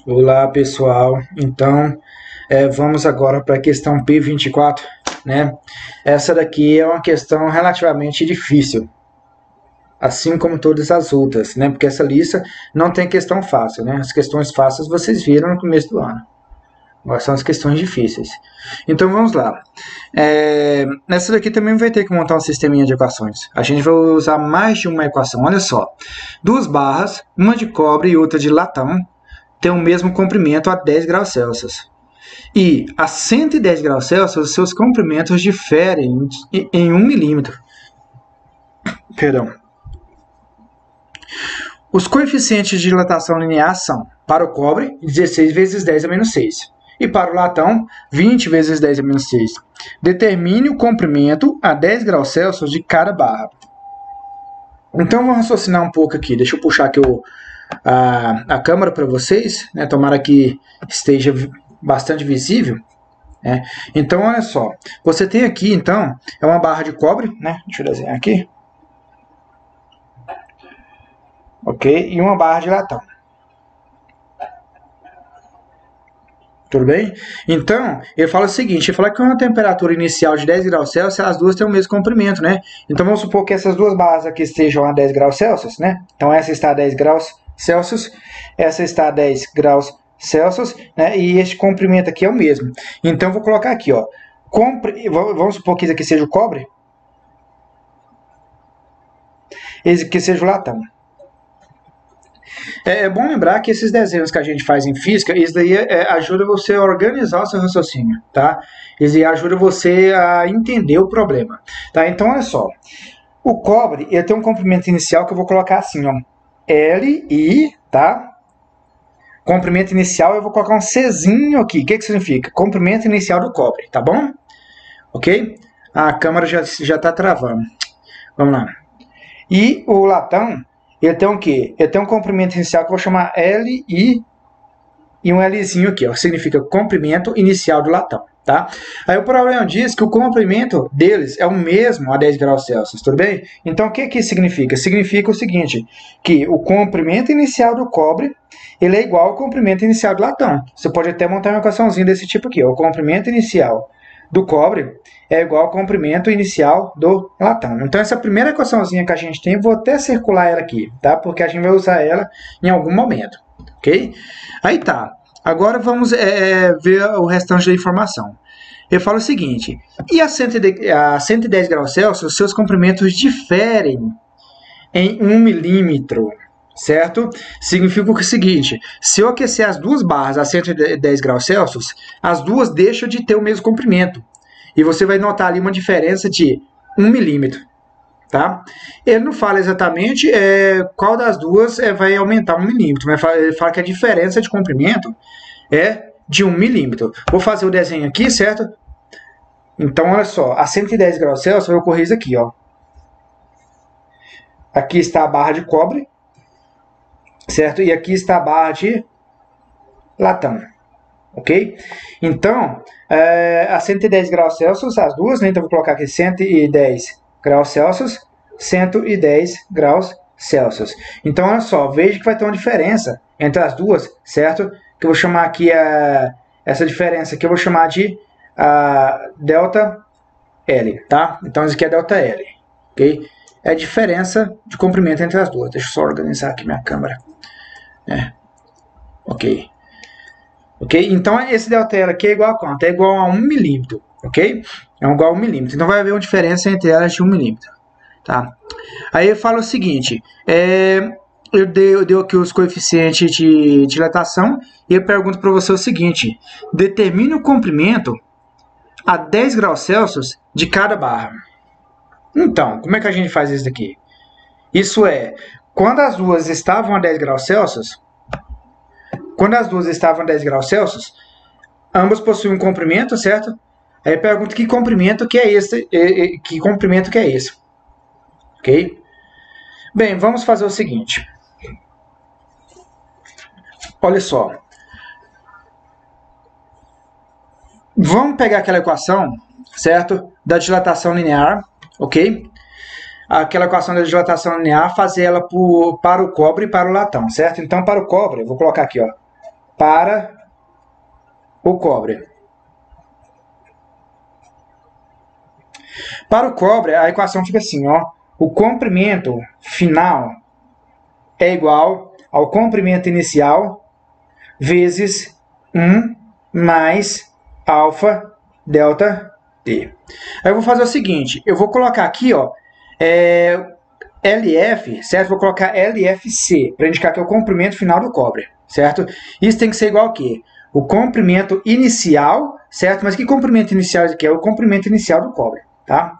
Olá, pessoal. Então, vamos agora para a questão P24, né? Essa daqui é uma questão relativamente difícil, assim como todas as outras, né? Porque essa lista não tem questão fácil, né? As questões fáceis vocês viram no começo do ano. Agora são as questões difíceis. Então, vamos lá. Nessa daqui também vai ter que montar um sisteminha de equações. A gente vai usar mais de uma equação. Olha só. Duas barras, uma de cobre e outra de latão, tem o mesmo comprimento a 10 graus Celsius. E a 110 graus Celsius, seus comprimentos diferem em 1 milímetro. Perdão. Os coeficientes de dilatação linear são, para o cobre, 16 vezes 10 a menos 6. E para o latão, 20 vezes 10 a menos 6. Determine o comprimento a 10 graus Celsius de cada barra. Então, vamos raciocinar um pouco aqui. Deixa eu puxar aqui a câmera para vocês, né? Tomara que esteja bastante visível. Né? Então, olha só. Você tem aqui, então, é uma barra de cobre, né? Deixa eu desenhar aqui. Ok? E uma barra de latão. Tudo bem? Então, ele fala o seguinte, ele fala que uma temperatura inicial de 10 graus Celsius, as duas têm o mesmo comprimento, né? Então, vamos supor que essas duas barras aqui estejam a 10 graus Celsius, né? Então, essa está a 10 graus Celsius, essa está a 10 graus Celsius, né? E este comprimento aqui é o mesmo. Então, vou colocar aqui, ó. Vamos supor que isso aqui seja o cobre. Esse aqui seja o latão. É bom lembrar que esses desenhos que a gente faz em física, isso daí ajuda você a organizar o seu raciocínio, tá? Isso daí ajuda você a entender o problema, tá? Então, olha só. O cobre, ele tem um comprimento inicial que eu vou colocar assim, ó. Li, tá? Comprimento inicial, eu vou colocar um Czinho aqui. O que significa? Comprimento inicial do cobre, tá bom? Ok? A câmera já tá travando. Vamos lá. E o latão, ele tem o quê? Ele tem um comprimento inicial que eu vou chamar Li e um Lzinho aqui, ó, significa comprimento inicial do latão, tá? Aí o problema diz que o comprimento deles é o mesmo a 10 graus Celsius, tudo bem? Então o que que significa? Significa o seguinte, que o comprimento inicial do cobre, ele é igual ao comprimento inicial do latão. Você pode até montar uma equaçãozinha desse tipo aqui, ó, o comprimento inicial do cobre é igual ao comprimento inicial do latão. Então, essa primeira equaçãozinha que a gente tem, vou até circular ela aqui, tá? Porque a gente vai usar ela em algum momento, ok? Aí tá. Agora vamos ver o restante da informação. Eu falo o seguinte, e a 110 graus Celsius, seus comprimentos diferem em 1 milímetro, certo? Significa o seguinte, se eu aquecer as duas barras a 110 graus Celsius, as duas deixam de ter o mesmo comprimento. E você vai notar ali uma diferença de 1 milímetro. Tá? Ele não fala exatamente qual das duas vai aumentar 1 milímetro, mas ele fala que a diferença de comprimento é de 1 milímetro. Vou fazer o desenho aqui, certo? Então, olha só, a 110 graus Celsius vai ocorrer isso aqui, ó. Aqui está a barra de cobre, certo? E aqui está a barra de latão, ok? Então, a 110 graus Celsius, as duas, né? Então, vou colocar aqui 110 graus Celsius, 110 graus Celsius. Então, olha só, veja que vai ter uma diferença entre as duas, certo? Que eu vou chamar aqui, essa diferença aqui eu vou chamar de delta L, tá? Então, isso aqui é delta L, ok? É a diferença de comprimento entre as duas. Deixa eu só organizar aqui minha câmera. Ok. Ok? Então, esse delta L aqui é igual a quanto? É igual a 1 milímetro, ok? É igual a 1 milímetro. Então, vai haver uma diferença entre elas de 1 milímetro. Tá? Aí eu falo o seguinte, eu dei aqui os coeficientes de dilatação e eu pergunto para você o seguinte, determine o comprimento a 10 graus Celsius de cada barra. Então, como é que a gente faz isso daqui? Isso é, quando as duas estavam a 10 graus Celsius, ambas possuem um comprimento, certo? Aí eu pergunto que comprimento que é esse, ok? Bem, vamos fazer o seguinte. Olha só. Vamos pegar aquela equação, certo? Da dilatação linear, ok? Aquela equação da dilatação linear, fazer ela para o cobre e para o latão, certo? Então, para o cobre, eu vou colocar aqui, ó. para o cobre. Para o cobre, a equação fica assim, ó. O comprimento final é igual ao comprimento inicial vezes 1 mais alfa delta T. Aí eu vou fazer o seguinte, eu vou colocar aqui, ó, LF, certo? Vou colocar LFC, para indicar que é o comprimento final do cobre, certo? Isso tem que ser igual a quê? O comprimento inicial, certo? Mas que comprimento inicial aqui? É o comprimento inicial do cobre, tá?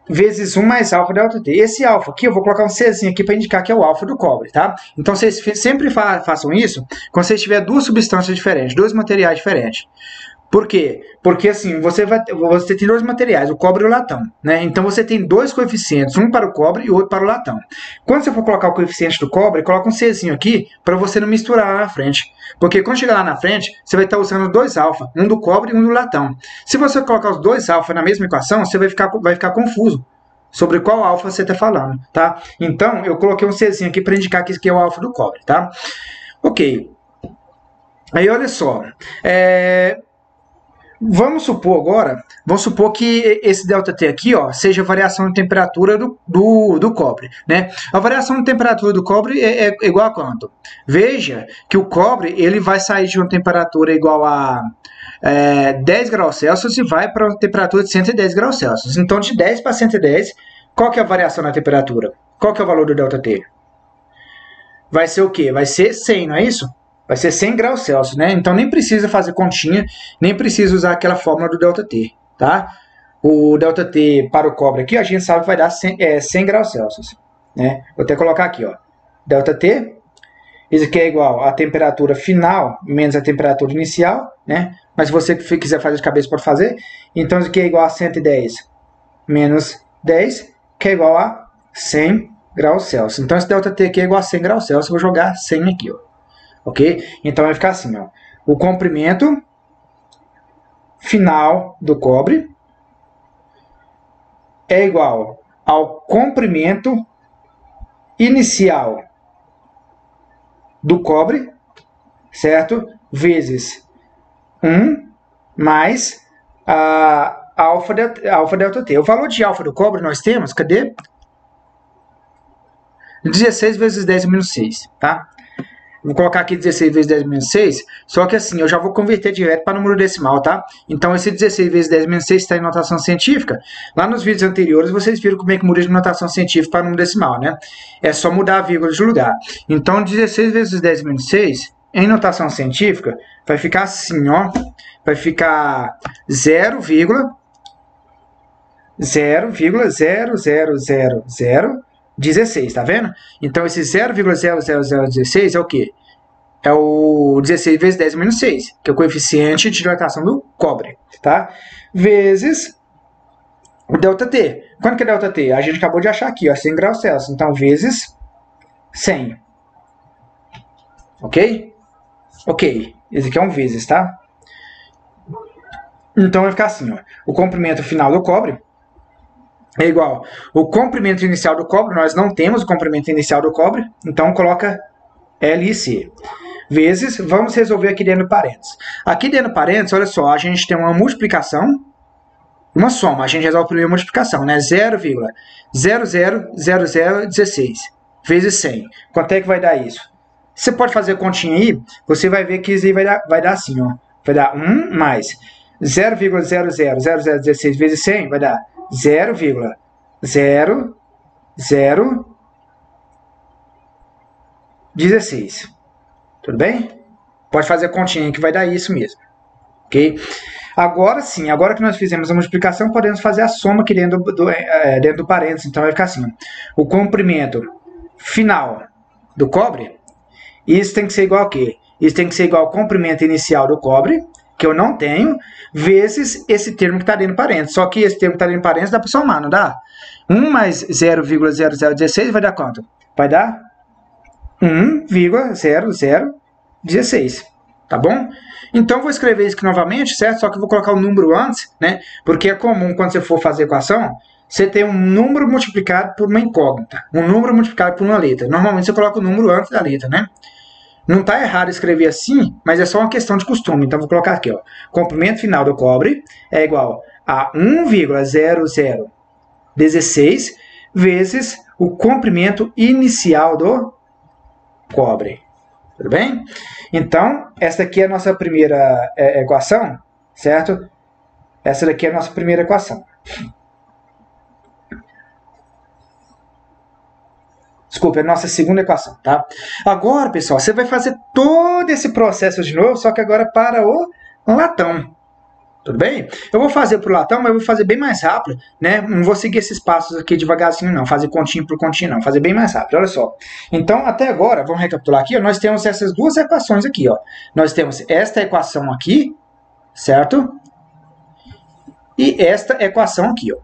Vezes 1 mais alfa delta T. Esse alfa aqui, eu vou colocar um Czinho aqui para indicar que é o alfa do cobre, tá? Então, vocês sempre façam isso quando vocês tiverem duas substâncias diferentes, dois materiais diferentes. Por quê? Porque assim, você tem dois materiais, o cobre e o latão, né? Então você tem dois coeficientes, um para o cobre e outro para o latão. Quando você for colocar o coeficiente do cobre, coloca um Czinho aqui para você não misturar lá na frente. Porque quando chegar lá na frente, você vai estar usando dois alfa, um do cobre e um do latão. Se você colocar os dois alfa na mesma equação, você vai ficar confuso sobre qual alfa você está falando, tá? Então, eu coloquei um Czinho aqui para indicar que isso aqui é o alfa do cobre, tá? Ok. Aí, olha só. Vamos supor que esse ΔT aqui, ó, seja a variação de temperatura do cobre, né? A variação de temperatura do cobre é igual a quanto? Veja que o cobre ele vai sair de uma temperatura igual a 10 graus Celsius e vai para uma temperatura de 110 graus Celsius. Então, de 10 para 110, qual que é a variação na temperatura? Qual que é o valor do ΔT? Vai ser o quê? Vai ser 100, não é isso? Vai ser 100 graus Celsius, né? Então nem precisa fazer continha, nem precisa usar aquela fórmula do ΔT, tá? O ΔT para o cobre aqui, a gente sabe que vai dar 100 graus Celsius, né? Vou até colocar aqui, ó. ΔT, isso aqui é igual à temperatura final menos a temperatura inicial, né? Mas se você quiser fazer de cabeça, pode fazer. Então isso aqui é igual a 110 menos 10, que é igual a 100 graus Celsius. Então esse ΔT aqui é igual a 100 graus Celsius, eu vou jogar 100 aqui, ó. Ok? Então vai ficar assim, ó. O comprimento final do cobre é igual ao comprimento inicial do cobre, certo? Vezes 1 mais a alfa delta T. O valor de alfa do cobre nós temos, cadê? 16 vezes 10 menos 6, tá? Vou colocar aqui 16 vezes 10 menos 6, só que assim, eu já vou converter direto para número decimal, tá? Então, esse 16 vezes 10 menos 6 está em notação científica. Lá nos vídeos anteriores, vocês viram como é que muda de notação científica para número decimal, né? É só mudar a vírgula de lugar. Então, 16 vezes 10 menos 6, em notação científica, vai ficar assim, ó. Vai ficar 0,000016, tá vendo? Então, esse 0,00016 é o quê? É o 16 vezes 10 menos 6, que é o coeficiente de dilatação do cobre, tá? Vezes o ΔT. Quanto que é ΔT? A gente acabou de achar aqui, ó, 100 graus Celsius. Então, vezes 100. Ok? Ok. Esse aqui é um vezes, tá? Então, vai ficar assim, ó. O comprimento final do cobre é igual o comprimento inicial do cobre. Nós não temos o comprimento inicial do cobre, então coloca LC. Vezes, vamos resolver aqui dentro do parênteses. Aqui dentro do parênteses, olha só, a gente tem uma multiplicação, uma soma. A gente resolve primeiro a multiplicação, né? 0,000016 vezes 100. Quanto é que vai dar isso? Você pode fazer a continha aí, você vai ver que isso aí vai dar assim, ó. Vai dar 1 mais 0,000016 vezes 100, vai dar 0,0016. Tudo bem? Pode fazer a continha que vai dar isso mesmo. Ok? Agora sim, agora que nós fizemos a multiplicação, podemos fazer a soma aqui dentro do parênteses. Então vai ficar assim. O comprimento final do cobre, isso tem que ser igual a quê? Isso tem que ser igual ao comprimento inicial do cobre, que eu não tenho, vezes esse termo que está dentro do parênteses. Só que esse termo que está dentro do parênteses dá para somar, não dá? 1 mais 0,0016 vai dar quanto? Vai dar 1,0016, tá bom? Então, vou escrever isso aqui novamente, certo? Só que eu vou colocar o número antes, né? Porque é comum, quando você for fazer a equação, você tem um número multiplicado por uma incógnita, um número multiplicado por uma letra. Normalmente, você coloca o número antes da letra, né? Não está errado escrever assim, mas é só uma questão de costume. Então, vou colocar aqui, ó. Comprimento final do cobre é igual a 1,0016 vezes o comprimento inicial do cobre. Tudo bem? Então, essa aqui é a nossa primeira equação, certo? Essa daqui é a nossa primeira equação. Desculpa, é a nossa segunda equação, tá? Agora, pessoal, você vai fazer todo esse processo de novo, só que agora para o latão. Tudo bem? Eu vou fazer para o latão, mas eu vou fazer bem mais rápido, né? Não vou seguir esses passos aqui devagarzinho, não. Fazer continho por continho, não. Fazer bem mais rápido, olha só. Então, até agora, vamos recapitular aqui, ó, nós temos essas duas equações aqui, ó. Nós temos esta equação aqui, certo? E esta equação aqui, ó.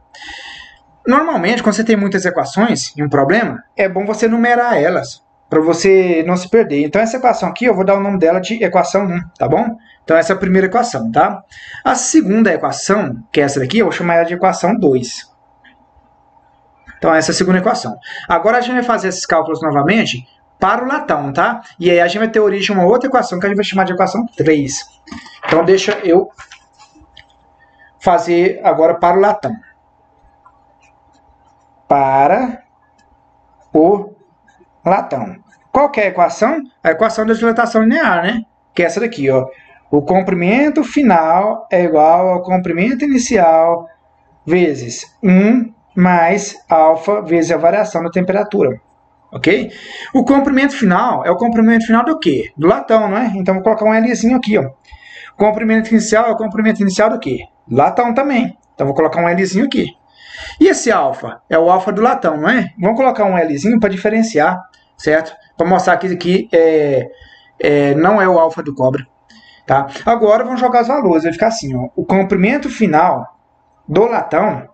Normalmente, quando você tem muitas equações e um problema, é bom você numerar elas, para você não se perder. Então, essa equação aqui, eu vou dar o nome dela de equação 1, tá bom? Então, essa é a primeira equação, tá? A segunda equação, que é essa daqui, eu vou chamar ela de equação 2. Então, essa é a segunda equação. Agora, a gente vai fazer esses cálculos novamente para o latão, tá? E aí, a gente vai ter origem de uma outra equação, que a gente vai chamar de equação 3. Então, deixa eu fazer agora para o latão. Para o latão. Qual que é a equação? A equação da dilatação linear, né? Que é essa daqui, ó. O comprimento final é igual ao comprimento inicial vezes 1 mais alfa vezes a variação da temperatura. Ok? O comprimento final é o comprimento final do quê? Do latão, não é? Então, vou colocar um Lzinho aqui, ó. O comprimento inicial é o comprimento inicial do quê? Do latão também. Então, vou colocar um Lzinho aqui. E esse alfa? É o alfa do latão, não é? Vamos colocar um Lzinho para diferenciar, certo? Para mostrar que isso aqui não é o alfa do cobre. Tá? Agora vamos jogar os valores. Vai ficar assim, ó. O comprimento final do latão,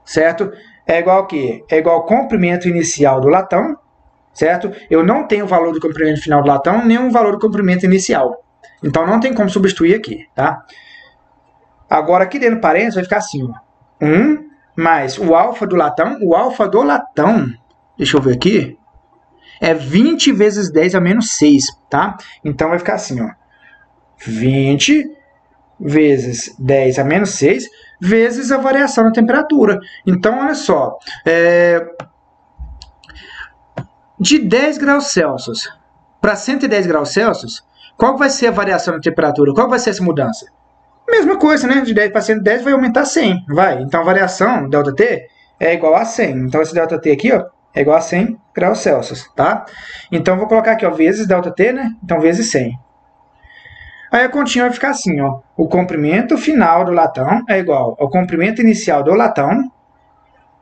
certo? É igual ao quê? É igual ao comprimento inicial do latão, certo? Eu não tenho o valor do comprimento final do latão, nem o valor do comprimento inicial. Então, não tem como substituir aqui, tá? Agora, aqui dentro do parênteses, vai ficar assim, ó. 1 mais o alfa do latão. O alfa do latão, deixa eu ver aqui, é 20 vezes 10 a menos 6, tá? Então, vai ficar assim, ó. 20 vezes 10 a menos 6 vezes a variação da temperatura. Então, olha só. De 10 graus Celsius para 110 graus Celsius, qual vai ser a variação da temperatura? Qual vai ser essa mudança? Mesma coisa, né? De 10 para 110 vai aumentar 100, vai. Então, a variação, ΔT, é igual a 100. Então, esse ΔT aqui, ó, é igual a 100 graus Celsius, tá? Então, vou colocar aqui, ó, vezes ΔT, né? Então, vezes 100. Aí, a continha vai ficar assim, ó. O comprimento final do latão é igual ao comprimento inicial do latão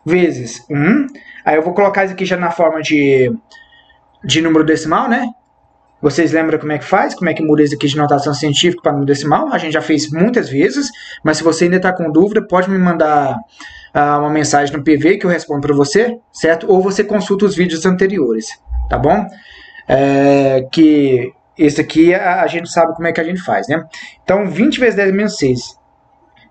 vezes 1. Aí, eu vou colocar isso aqui já na forma de número decimal, né? Vocês lembram como é que faz? Como é que muda isso aqui de notação científica para número decimal? A gente já fez muitas vezes, mas se você ainda está com dúvida, pode me mandar uma mensagem no PV que eu respondo para você, certo? Ou você consulta os vídeos anteriores, tá bom? Que esse aqui a gente sabe como é que a gente faz, né? Então, 20 vezes 10 menos 6.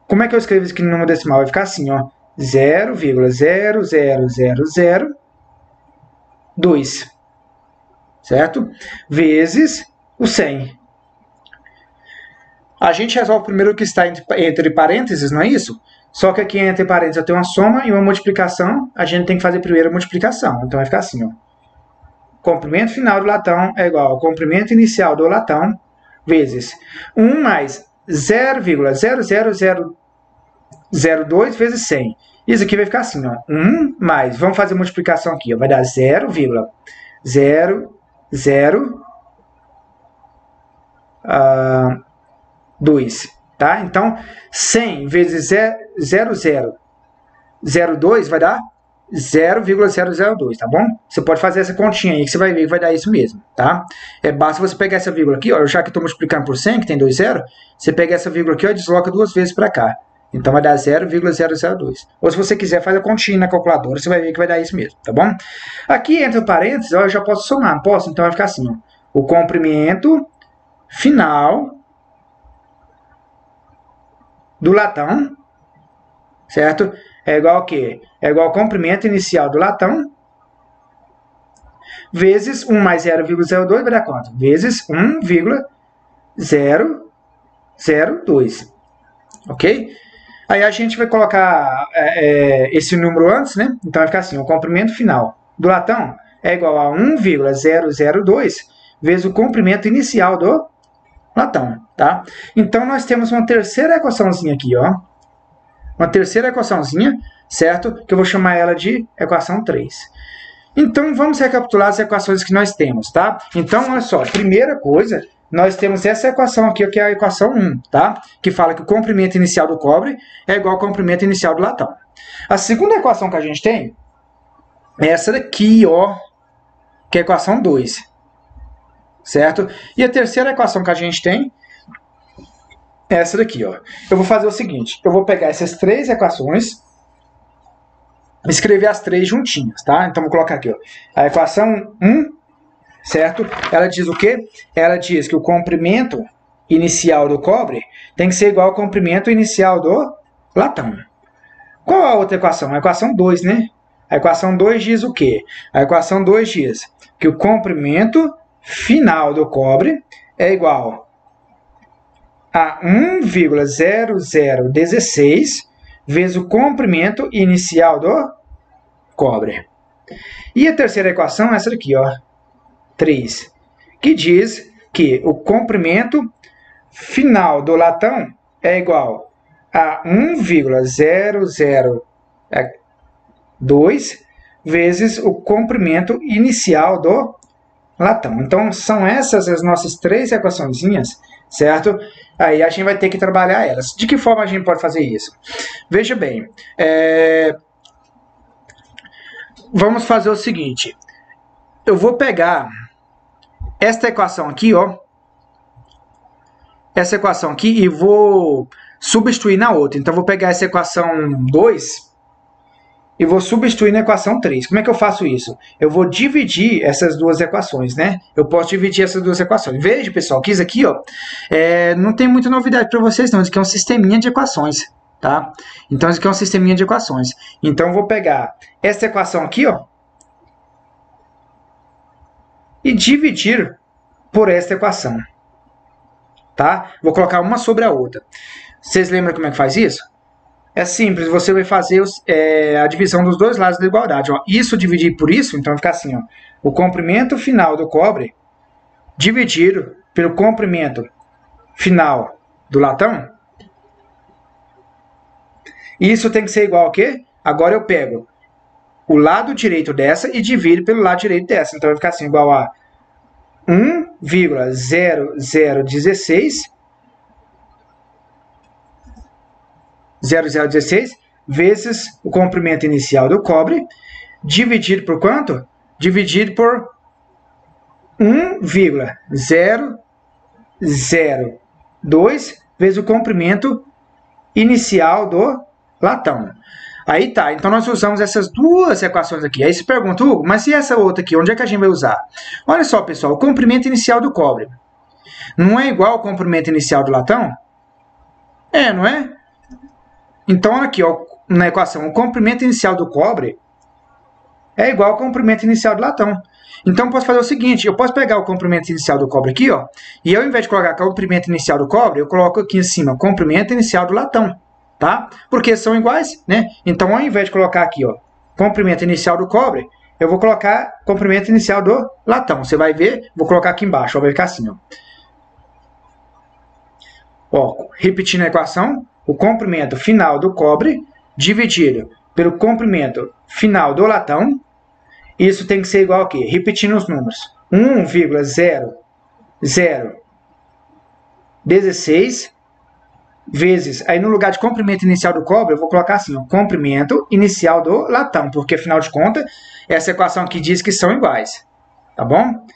Como é que eu escrevo isso aqui no número decimal? Vai ficar assim, ó. 0,00002. Certo? Vezes o 100. A gente resolve primeiro o que está entre parênteses, não é isso? Só que aqui entre parênteses eu tenho uma soma e uma multiplicação. A gente tem que fazer primeiro a multiplicação. Então vai ficar assim, ó. Comprimento final do latão é igual ao comprimento inicial do latão vezes 1 mais 0,00002 vezes 100. Isso aqui vai ficar assim, ó. 1 mais, vamos fazer a multiplicação aqui, ó. Vai dar 0,002, tá? Então, 100 vezes 0,002 vai dar 0,002, tá bom? Você pode fazer essa continha aí que você vai ver que vai dar isso mesmo, tá? Basta você pegar essa vírgula aqui, ó, já que estou multiplicando por 100, que tem 2 zeros, você pega essa vírgula aqui, ó, e desloca 2 vezes para cá. Então, vai dar 0,002. Ou se você quiser, faz a continha na calculadora, você vai ver que vai dar isso mesmo, tá bom? Aqui, entre parênteses, ó, eu já posso somar, não posso? Então, vai ficar assim, ó. O comprimento final do latão, certo? É igual ao quê? É igual ao comprimento inicial do latão vezes 1 mais 0,02 vai dar quanto? Vezes 1,002. Ok? Aí a gente vai colocar esse número antes, né? Então vai ficar assim, o comprimento final do latão é igual a 1,002 vezes o comprimento inicial do latão, tá? Então nós temos uma terceira equaçãozinha aqui, ó. Uma terceira equaçãozinha, certo? Que eu vou chamar ela de equação 3. Então vamos recapitular as equações que nós temos, tá? Então, olha só, primeira coisa, nós temos essa equação aqui, que é a equação 1, tá? Que fala que o comprimento inicial do cobre é igual ao comprimento inicial do latão. A segunda equação que a gente tem é essa daqui, ó, que é a equação 2, certo? E a terceira equação que a gente tem é essa daqui, ó. Eu vou fazer o seguinte, eu vou pegar essas três equações, escrever as três juntinhas, tá? Então vou colocar aqui, ó, a equação 1, certo? Ela diz o quê? Ela diz que o comprimento inicial do cobre tem que ser igual ao comprimento inicial do latão. Qual a outra equação? A equação 2, né? A equação 2 diz o quê? A equação 2 diz que o comprimento final do cobre é igual a 1,0016 vezes o comprimento inicial do cobre. E a terceira equação é essa daqui, ó, 3, que diz que o comprimento final do latão é igual a 1,002 vezes o comprimento inicial do latão. Então, são essas as nossas três equaçõezinhas, certo? Aí a gente vai ter que trabalhar elas. De que forma a gente pode fazer isso? Veja bem, vamos fazer o seguinte. Eu vou pegar esta equação aqui, ó, essa equação aqui, e vou substituir na outra. Então, eu vou pegar essa equação 2 e vou substituir na equação 3. Como é que eu faço isso? Eu vou dividir essas duas equações, né? Eu posso dividir essas duas equações. Veja, pessoal, que isso aqui, ó, não tem muita novidade para vocês, não. Isso aqui é um sisteminha de equações, tá? Então, isso aqui é um sisteminha de equações. Então, eu vou pegar essa equação aqui, ó, e dividir por esta equação, tá? Vou colocar uma sobre a outra. Vocês lembram como é que faz isso? É simples, você vai fazer a divisão dos dois lados da igualdade. Ó. Isso dividir por isso, então vai ficar assim, ó, o comprimento final do cobre dividido pelo comprimento final do latão. Isso tem que ser igual a quê? Agora eu pego o lado direito dessa e divido pelo lado direito dessa. Então vai ficar assim, igual a 1,0016 vezes o comprimento inicial do cobre, dividido por quanto? Dividido por 1,002 vezes o comprimento inicial do latão. Aí tá, então nós usamos essas duas equações aqui. Aí se pergunta, Hugo, mas e essa outra aqui, onde é que a gente vai usar? Olha só, pessoal, o comprimento inicial do cobre não é igual ao comprimento inicial do latão? Não é? Então, aqui, ó, na equação, o comprimento inicial do cobre é igual ao comprimento inicial do latão. Então, eu posso fazer o seguinte, eu posso pegar o comprimento inicial do cobre aqui, ó, e ao invés de colocar comprimento inicial do cobre, eu coloco aqui em cima comprimento inicial do latão, tá? Porque são iguais, né? Então, ao invés de colocar aqui, ó, comprimento inicial do cobre, eu vou colocar comprimento inicial do latão. Você vai ver, vou colocar aqui embaixo, ó, vai ficar assim, ó. Ó, repetindo a equação, o comprimento final do cobre dividido pelo comprimento final do latão, isso tem que ser igual a quê? Repetindo os números. 1,0016 vezes, aí no lugar de comprimento inicial do cobre, eu vou colocar assim, ó, comprimento inicial do latão, porque afinal de contas, essa equação aqui diz que são iguais. Tá bom?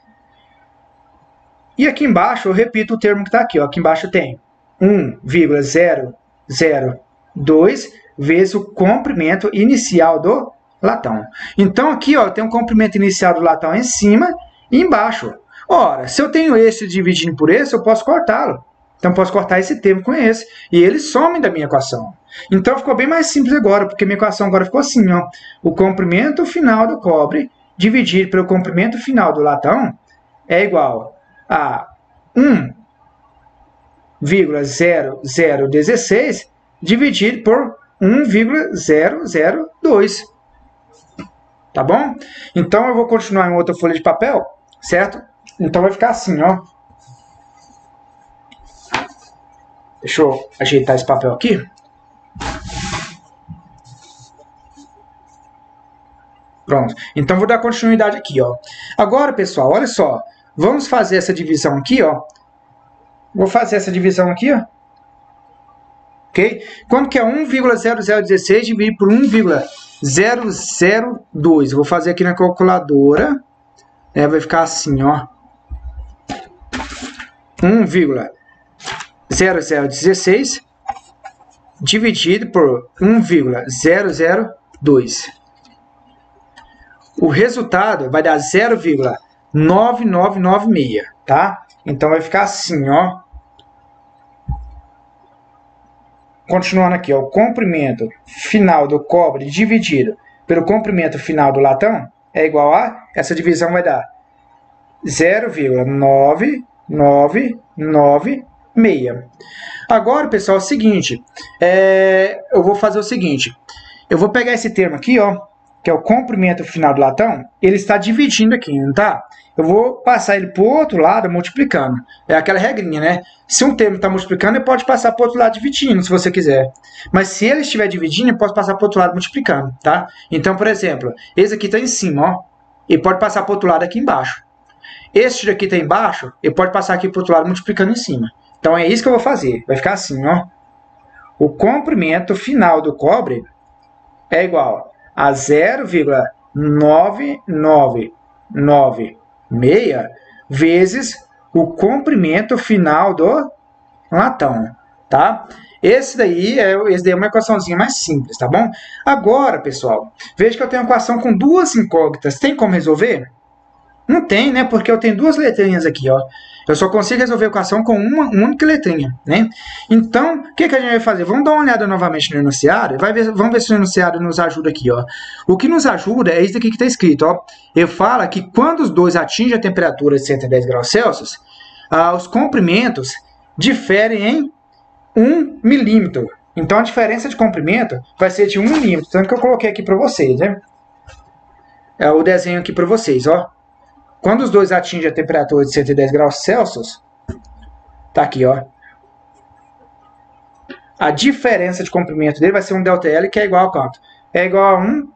E aqui embaixo, eu repito o termo que está aqui, ó. Aqui embaixo tem 1,002 vezes o comprimento inicial do latão. Então, aqui, ó, tem um comprimento inicial do latão em cima e embaixo. Ora, se eu tenho esse dividindo por esse, eu posso cortá-lo. Então, eu posso cortar esse termo com esse. E eles somem da minha equação. Então, ficou bem mais simples agora, porque minha equação agora ficou assim, ó. O comprimento final do cobre dividido pelo comprimento final do latão é igual a 1,0016 dividido por 1,002. Tá bom? Então, eu vou continuar em outra folha de papel, certo? Então, vai ficar assim, ó. Deixa eu ajeitar esse papel aqui. Pronto. Então, vou dar continuidade aqui, ó. Agora, pessoal, olha só. Vamos fazer essa divisão aqui, ó. Vou fazer essa divisão aqui, ó. Ok? Quanto que é 1,0016 dividido por 1,002? Eu vou fazer aqui na calculadora. Vai ficar assim, ó. 1,0016 dividido por 1,002. O resultado vai dar 0,9996, tá? Então vai ficar assim, ó. Continuando aqui, ó, o comprimento final do cobre dividido pelo comprimento final do latão é igual a, essa divisão vai dar 0,9996. Agora, pessoal, é o seguinte, eu vou fazer o seguinte, eu vou pegar esse termo aqui, ó, que é o comprimento final do latão, ele está dividindo aqui, não tá? Eu vou passar ele para o outro lado multiplicando. É aquela regrinha, né? Se um termo está multiplicando, ele pode passar para o outro lado dividindo, se você quiser. Mas se ele estiver dividindo, ele pode passar para o outro lado multiplicando, tá? Então, por exemplo, esse aqui está em cima, ó. Ele pode passar para o outro lado aqui embaixo. Este daqui está embaixo, ele pode passar aqui para o outro lado multiplicando em cima. Então, é isso que eu vou fazer. Vai ficar assim, ó. O comprimento final do cobre é igual a 0,9996 vezes o comprimento final do latão, tá? Esse daí é uma equaçãozinha mais simples, tá bom? Agora, pessoal, veja que eu tenho uma equação com duas incógnitas. Tem como resolver? Não tem, né? Porque eu tenho duas letrinhas aqui, ó. Eu só consigo resolver a equação com uma única letrinha, né? Então, o que a gente vai fazer? Vamos dar uma olhada novamente no enunciado. Vamos ver se o enunciado nos ajuda aqui, ó. O que nos ajuda é isso aqui que está escrito, ó. Ele fala que quando os dois atingem a temperatura de 110 graus Celsius, os comprimentos diferem em 1 milímetro. Então, a diferença de comprimento vai ser de 1 milímetro. Tanto que eu coloquei aqui para vocês, né? É o desenho aqui para vocês, ó. Quando os dois atingem a temperatura de 110 graus Celsius, tá aqui, ó. A diferença de comprimento dele vai ser um ΔL, que é igual a quanto? É igual a 1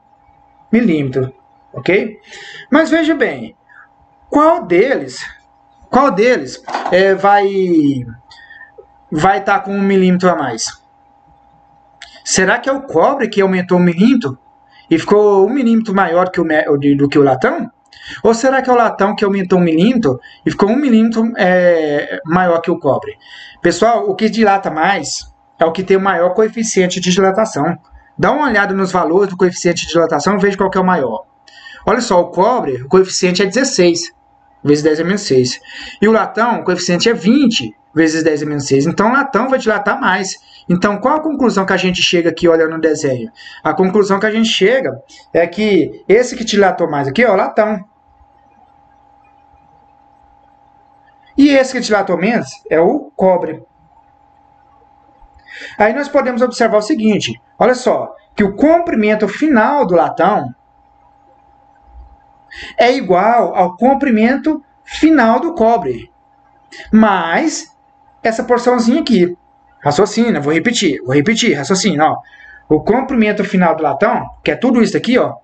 milímetro, ok? Mas veja bem, qual deles vai estar com 1 milímetro a mais? Será que é o cobre que aumentou 1 milímetro e ficou 1 milímetro maior do que o latão? Ou será que é o latão que aumentou 1 milímetro e ficou 1 milímetro maior que o cobre? Pessoal, o que dilata mais é o que tem o maior coeficiente de dilatação. Dá uma olhada nos valores do coeficiente de dilatação e veja qual que é o maior. Olha só, o cobre, o coeficiente é 16 vezes 10 a menos 6. E o latão, o coeficiente é 20 vezes 10 a menos 6. Então, o latão vai dilatar mais. Então, qual a conclusão que a gente chega aqui olhando o desenho? A conclusão que a gente chega é que esse que dilatou mais aqui é o latão. E esse que dilatou menos é o cobre. Aí nós podemos observar o seguinte, olha só, que o comprimento final do latão é igual ao comprimento final do cobre, mais essa porçãozinha aqui. Raciocina, vou repetir, raciocina, ó. O comprimento final do latão, que é tudo isso aqui, ó,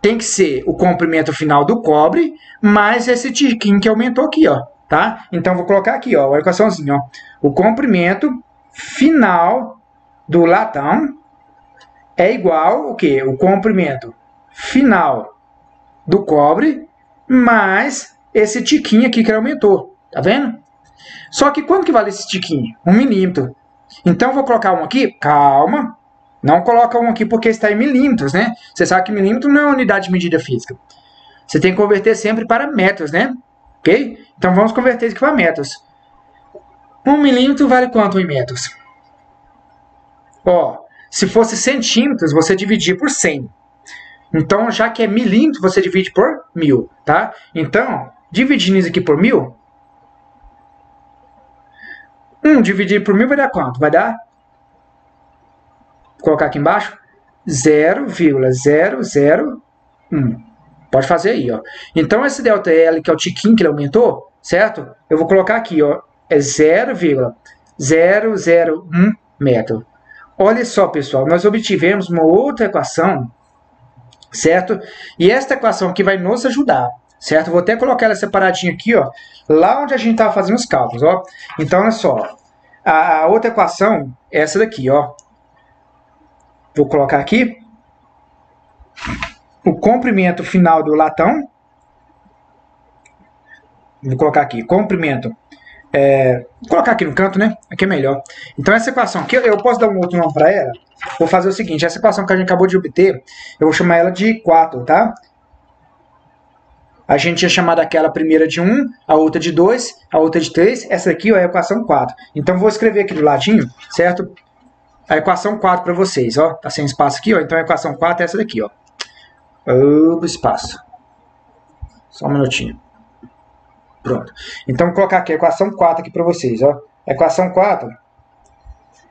tem que ser o comprimento final do cobre, mais esse tiquinho que aumentou aqui, ó, tá? Então, vou colocar aqui, ó, a equaçãozinha, ó. O comprimento final do latão é igual o quê? O comprimento final do cobre, mais esse tiquinho aqui que aumentou, tá vendo? Só que quanto que vale esse tiquinho? 1 milímetro. Então, eu vou colocar um aqui, calma. Não coloca um aqui porque está em milímetros, né? Você sabe que milímetro não é unidade de medida física. Você tem que converter sempre para metros, né? Ok? Então vamos converter isso aqui para metros. 1 milímetro vale quanto em metros? Ó, se fosse centímetros, você dividir por 100. Então, já que é milímetro, você divide por 1000, tá? Então, dividindo isso aqui por 1000, 1 dividido por 1000 vai dar quanto? Vai dar, vou colocar aqui embaixo, 0,001. Pode fazer aí, ó. Então, esse ΔL, que é o tiquinho que ele aumentou, certo? Eu vou colocar aqui, ó, é 0,001 metro. Olha só, pessoal, nós obtivemos uma outra equação, certo? E esta equação aqui vai nos ajudar, certo? Vou até colocar ela separadinha aqui, ó, lá onde a gente estava fazendo os cálculos, ó. Então, olha só, a outra equação é essa daqui, ó. Vou colocar aqui o comprimento final do latão. Vou colocar aqui, comprimento. Vou colocar aqui no canto, né? Aqui é melhor. Então, essa equação aqui, eu posso dar um outro nome para ela. Vou fazer o seguinte, essa equação que a gente acabou de obter, eu vou chamar ela de 4, tá? A gente tinha chamado aquela primeira de 1, a outra de 2, a outra de 3. Essa aqui, ó, é a equação 4. Então, vou escrever aqui do ladinho, certo? A equação 4 para vocês, ó. Tá sem espaço aqui, ó. Então, a equação 4 é essa daqui, ó. Espaço. Só um minutinho. Pronto. Então, vou colocar aqui a equação 4 aqui para vocês, ó. A equação 4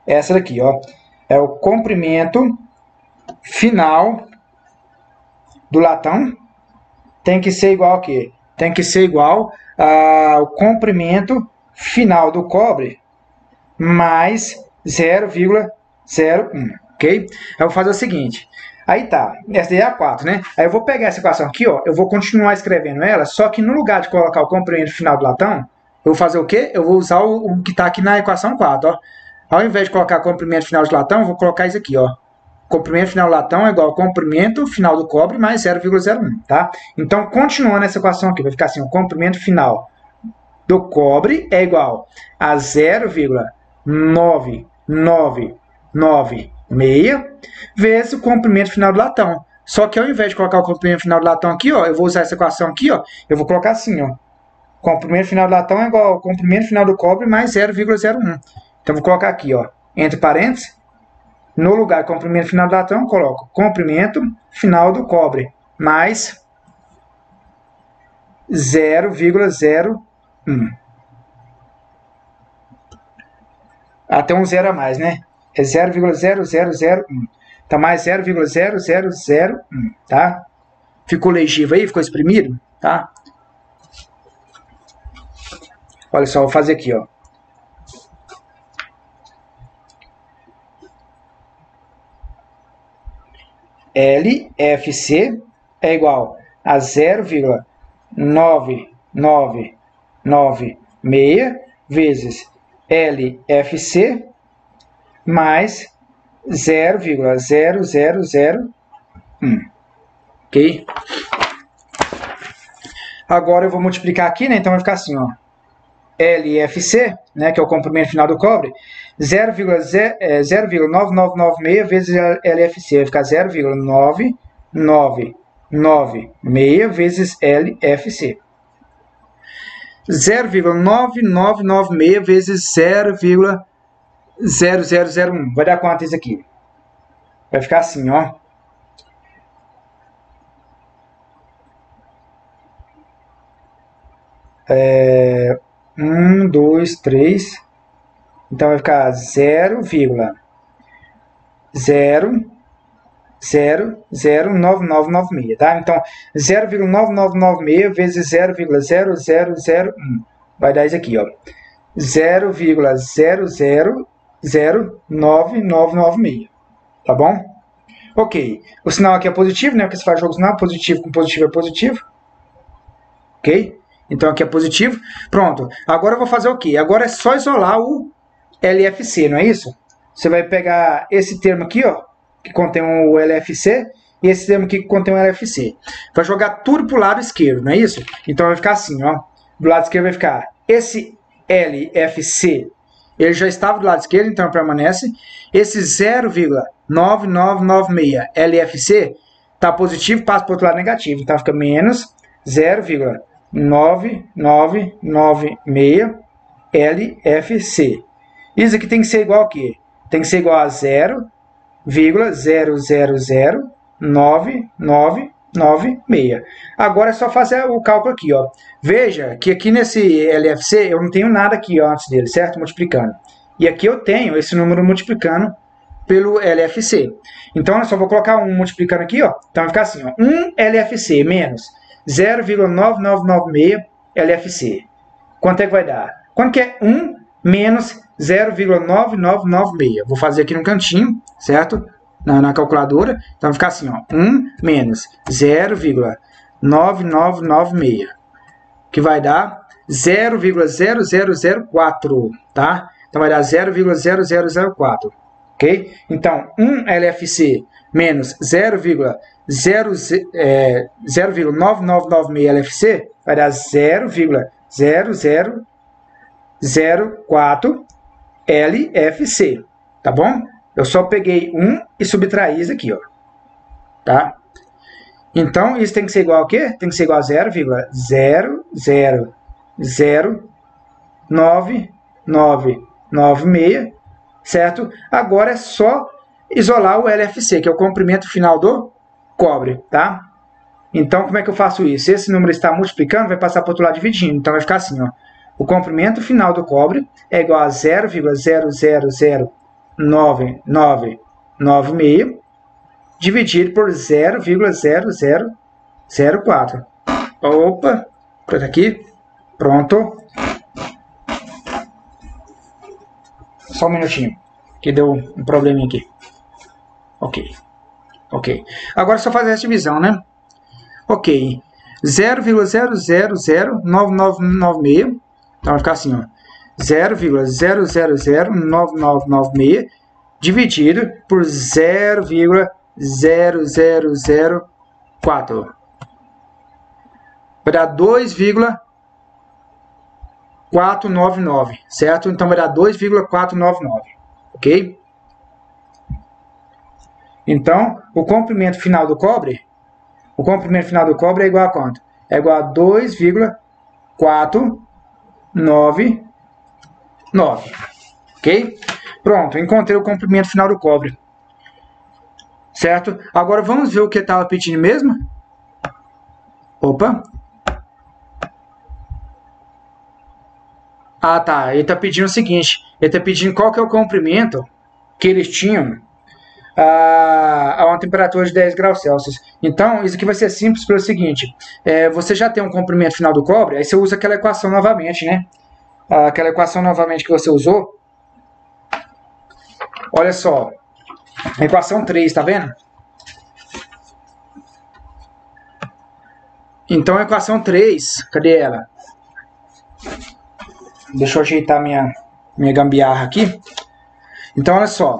é essa daqui, ó. É o comprimento final do latão tem que ser igual ao quê? Tem que ser igual ao comprimento final do cobre mais 0,01, ok? Eu vou fazer o seguinte. Aí tá, essa daí é a 4, né? Aí eu vou pegar essa equação aqui, ó, eu vou continuar escrevendo ela, só que no lugar de colocar o comprimento final do latão, eu vou fazer o quê? Eu vou usar o que está aqui na equação 4, ó. Ao invés de colocar comprimento final do latão, eu vou colocar isso aqui, ó. Comprimento final do latão é igual ao comprimento final do cobre mais 0,01, tá? Então, continuando essa equação aqui, vai ficar assim, o comprimento final do cobre é igual a 0,9996 vezes o comprimento final do latão. Só que ao invés de colocar o comprimento final do latão aqui, ó, eu vou usar essa equação aqui, ó, eu vou colocar assim, ó. Comprimento final do latão é igual ao comprimento final do cobre mais 0,01. Então, vou colocar aqui, ó, entre parênteses, no lugar de comprimento final do latão, eu coloco comprimento final do cobre mais 0,01. Até um zero a mais, né? É 0,0001. Tá mais 0,0001, tá? Ficou legível aí? Ficou exprimido? Tá? Olha só, vou fazer aqui, ó. LFC é igual a 0,9996 vezes LFC mais 0,0001. Ok? Agora eu vou multiplicar aqui, né? Então vai ficar assim, ó. LFC, né, que é o comprimento final do cobre, 0,9996 vezes LFC, vai ficar 0,9996 vezes LFC. 0,9996 vezes 0,0001. Vai dar quanto isso aqui? Vai ficar assim, ó. Um, dois, três. Então vai ficar 0,0009996, tá? Então 0,9996 vezes 0,0001 vai dar isso aqui, ó. 0,000996, tá bom? Ok. O sinal aqui é positivo, né? Porque você faz jogo sinal positivo com positivo é positivo. Ok? Então aqui é positivo. Pronto. Agora eu vou fazer o quê? Agora é só isolar o LFC, não é isso? Você vai pegar esse termo aqui, ó, que contém o LFC, e esse termo aqui que contém o LFC. Vai jogar tudo para o lado esquerdo, não é isso? Então vai ficar assim, ó. Do lado esquerdo vai ficar esse LFC, ele já estava do lado esquerdo, então permanece. Esse 0,9996 LFC está positivo, passa para o outro lado negativo. Então fica menos 0,9996 LFC. Isso aqui tem que ser igual a quê? Tem que ser igual a 0,000 0,9996. Agora é só fazer o cálculo aqui, ó. Veja que aqui nesse LFC eu não tenho nada aqui, ó, antes dele, certo? Multiplicando. E aqui eu tenho esse número multiplicando pelo LFC. Então eu só vou colocar 1 multiplicando aqui, ó. Então vai ficar assim, ó. 1 LFC menos 0,9996 LFC. Quanto é que vai dar? Quanto que é 1 menos 0,9996? Vou fazer aqui no cantinho, certo? Na calculadora. Então vai ficar assim, ó. 1 menos 0,9996. Que vai dar 0,0004, tá? Então vai dar 0,0004. Ok? Então, 1 LFC menos 0,9996 LFC vai dar 0,0004 LFC, tá bom? Eu só peguei 1 e subtraí isso aqui, ó. Tá? Então, isso tem que ser igual a quê? Tem que ser igual a 0,0009996, certo? Agora é só isolar o LFC, que é o comprimento final do cobre, tá? Então, como é que eu faço isso? Se esse número está multiplicando, vai passar para o outro lado dividindo. Então, vai ficar assim, ó. O comprimento final do cobre é igual a 0,000996 dividido por 0,0004. Opa, pronto aqui. Pronto. Só um minutinho, que deu um probleminha aqui. Ok. Agora é só fazer essa divisão, né? Ok. 0,0009996. Então vai ficar assim, ó. 0,0009996 dividido por 0,0004. Vai dar 2,499, certo? Então vai dar 2,499, ok? Então, o comprimento final do cobre é igual a quanto? É igual a 2,499, ok? Pronto, encontrei o comprimento final do cobre, certo? Agora vamos ver o que estava pedindo mesmo? Opa! Ah, tá. Ele está pedindo o seguinte. Ele está pedindo qual que é o comprimento que eles tinham a uma temperatura de 10 graus Celsius. Então, isso aqui vai ser simples pelo seguinte. Você já tem um comprimento final do cobre, aí você usa aquela equação novamente, né? Aquela equação novamente que você usou. Olha só. A equação 3, tá vendo? Então, a equação 3, cadê ela? Deixa eu ajeitar minha gambiarra aqui. Então, olha só.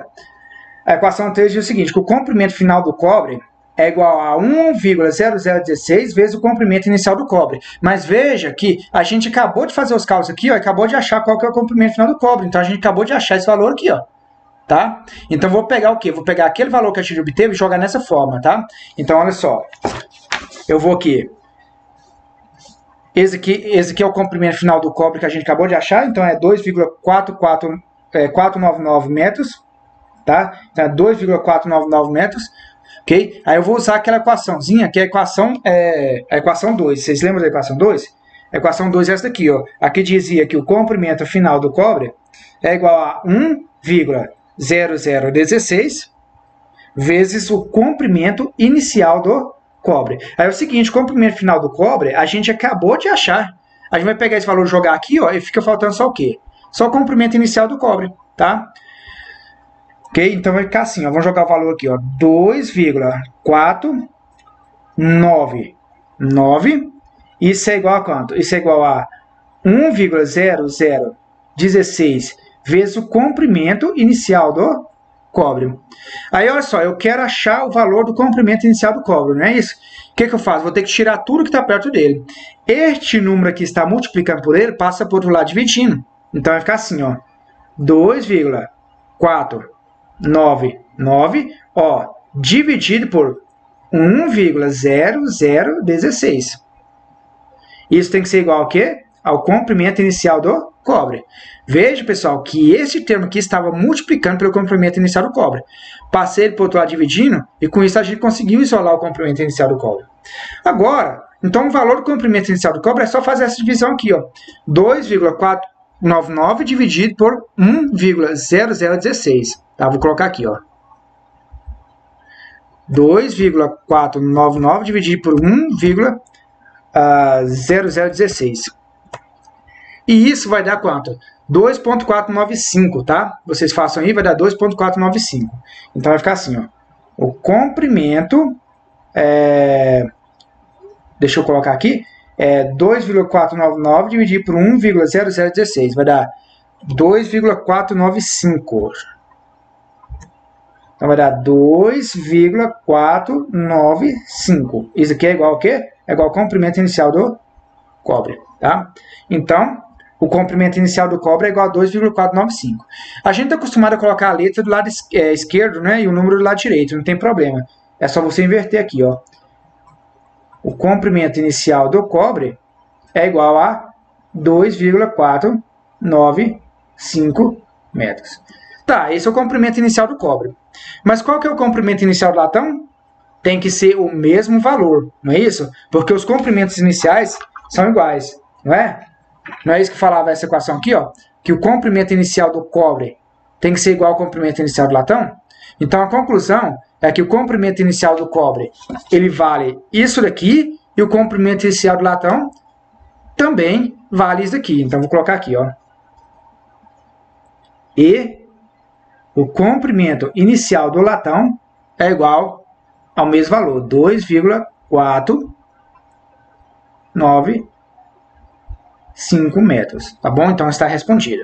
A equação 3 diz o seguinte, que o comprimento final do cobre é igual a 1,0016 vezes o comprimento inicial do cobre. Mas veja que a gente acabou de fazer os cálculos aqui, ó, e acabou de achar qual que é o comprimento final do cobre. Então, a gente acabou de achar esse valor aqui, ó. Tá? Então, vou pegar o quê? Vou pegar aquele valor que a gente obteve e jogar nessa forma, tá? Então, olha só. Eu vou aqui. Esse aqui é o comprimento final do cobre que a gente acabou de achar, então é 2,499 metros, tá? Então é 2,499 metros, ok? Aí eu vou usar aquela equaçãozinha, que é a equação 2. Vocês lembram da equação 2? A equação 2 é essa daqui, ó. Aqui dizia que o comprimento final do cobre é igual a 1,0016 vezes o comprimento inicial do cobre. Aí é o seguinte, o comprimento final do cobre, a gente acabou de achar. A gente vai pegar esse valor e jogar aqui, ó, e fica faltando só o quê? Só o comprimento inicial do cobre, tá? Ok? Então vai ficar assim, ó, vamos jogar o valor aqui, ó, 2,499. Isso é igual a quanto? Isso é igual a 1,0016 vezes o comprimento inicial do cobre. Aí, olha só, eu quero achar o valor do comprimento inicial do cobre, não é isso? O que eu faço? Vou ter que tirar tudo que está perto dele. Este número aqui está multiplicando por ele, passa para o outro lado dividindo. Então, vai ficar assim, ó, 2,499, ó, dividido por 1,0016. Isso tem que ser igual a quê? ao comprimento inicial do cobre. Veja, pessoal, que esse termo aqui estava multiplicando pelo comprimento inicial do cobre. Passei ele para o outro lado dividindo, e com isso a gente conseguiu isolar o comprimento inicial do cobre. Agora, então o valor do comprimento inicial do cobre é só fazer essa divisão aqui, ó. 2,499 dividido por 1,0016. Tá? Vou colocar aqui, ó. 2,499 dividido por 1,0016. E isso vai dar quanto? 2,495, tá? Vocês façam aí, vai dar 2,495. Então vai ficar assim, ó. O comprimento, deixa eu colocar aqui, 2,499 dividido por 1,0016. Vai dar 2,495. Então vai dar 2,495. Isso aqui é igual ao quê? É igual ao comprimento inicial do cobre, tá? Então, o comprimento inicial do cobre é igual a 2,495. A gente está acostumado a colocar a letra do lado esquerdo, né, e o número do lado direito, não tem problema. É só você inverter aqui, ó. O comprimento inicial do cobre é igual a 2,495 metros. Tá, esse é o comprimento inicial do cobre. Mas qual que é o comprimento inicial do latão? Tem que ser o mesmo valor, não é isso? Porque os comprimentos iniciais são iguais, não é? Não é isso que falava essa equação aqui, ó? Que o comprimento inicial do cobre tem que ser igual ao comprimento inicial do latão? Então a conclusão é que o comprimento inicial do cobre, ele vale isso daqui, e o comprimento inicial do latão também vale isso daqui. Então vou colocar aqui, ó. E o comprimento inicial do latão é igual ao mesmo valor, 2,495 metros, tá bom? Então está respondido.